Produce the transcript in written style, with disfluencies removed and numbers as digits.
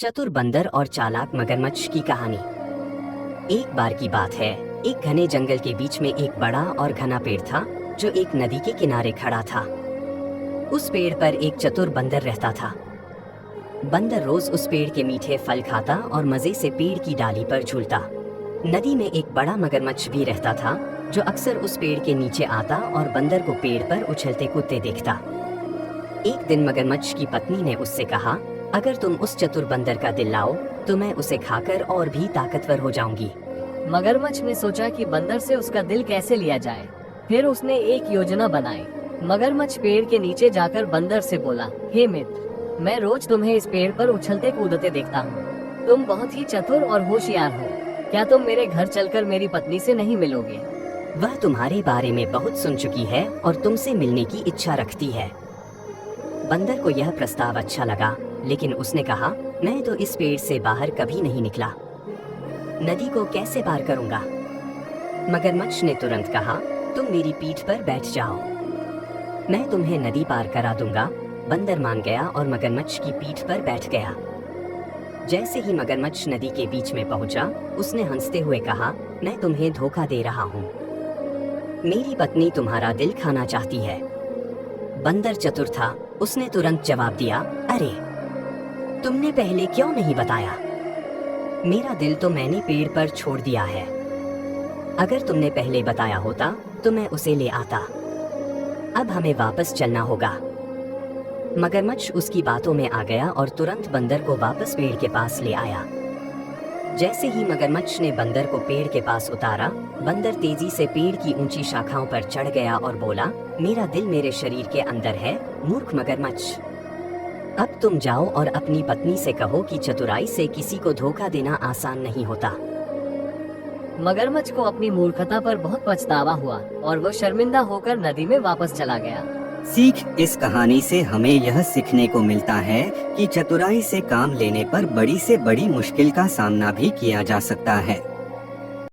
चतुर बंदर और चालाक मगरमच्छ की कहानी। एक बार की बात है, एक घने जंगल के बीच में एक बड़ा और घना पेड़ था जो एक नदी के किनारे खड़ा था। उस पेड़ पर एक चतुर बंदर रहता था। बंदर रोज उस पेड़ के मीठे फल खाता और मजे से पेड़ की डाली पर झूलता। नदी में एक बड़ा मगरमच्छ भी रहता था जो अक्सर उस पेड़ के नीचे आता और बंदर को पेड़ पर उछलते कूदते देखता। एक दिन मगरमच्छ की पत्नी ने उससे कहा, अगर तुम उस चतुर बंदर का दिल लाओ तो मैं उसे खाकर और भी ताकतवर हो जाऊंगी। मगरमच्छ ने सोचा कि बंदर से उसका दिल कैसे लिया जाए। फिर उसने एक योजना बनाई। मगरमच्छ पेड़ के नीचे जाकर बंदर से बोला, हे मित्र, मैं रोज तुम्हें इस पेड़ पर उछलते कूदते देखता हूँ। तुम बहुत ही चतुर और होशियार हो। क्या तुम मेरे घर चलकर मेरी पत्नी से नहीं मिलोगे? वह तुम्हारे बारे में बहुत सुन चुकी है और तुमसे मिलने की इच्छा रखती है। बंदर को यह प्रस्ताव अच्छा लगा, लेकिन उसने कहा, मैं तो इस पेड़ से बाहर कभी नहीं निकला, नदी को कैसे पार करूंगा? मगरमच्छ ने तुरंत कहा, तुम मेरी पीठ पर बैठ जाओ, मैं तुम्हें नदी पार करा दूंगा। बंदर मान गया और मगरमच्छ की पीठ पर बैठ गया। जैसे ही मगरमच्छ नदी के बीच में पहुंचा, उसने हंसते हुए कहा, मैं तुम्हें धोखा दे रहा हूँ, मेरी पत्नी तुम्हारा दिल खाना चाहती है। बंदर चतुर था, उसने तुरंत जवाब दिया, अरे तुमने पहले क्यों नहीं बताया? मेरा दिल तो मैंने पेड़ पर छोड़ दिया है। अगर तुमने पहले बताया होता तो मैं उसे ले आता। अब हमें वापस चलना होगा। मगरमच्छ उसकी बातों में आ गया और तुरंत बंदर को वापस पेड़ के पास ले आया। जैसे ही मगरमच्छ ने बंदर को पेड़ के पास उतारा, बंदर तेजी से पेड़ की ऊंची शाखाओं पर चढ़ गया और बोला, मेरा दिल मेरे शरीर के अंदर है, मूर्ख मगरमच्छ। अब तुम जाओ और अपनी पत्नी से कहो कि चतुराई से किसी को धोखा देना आसान नहीं होता। मगरमच्छ को अपनी मूर्खता पर बहुत पछतावा हुआ और वो शर्मिंदा होकर नदी में वापस चला गया। सीख, इस कहानी से हमें यह सीखने को मिलता है कि चतुराई से काम लेने पर बड़ी से बड़ी मुश्किल का सामना भी किया जा सकता है।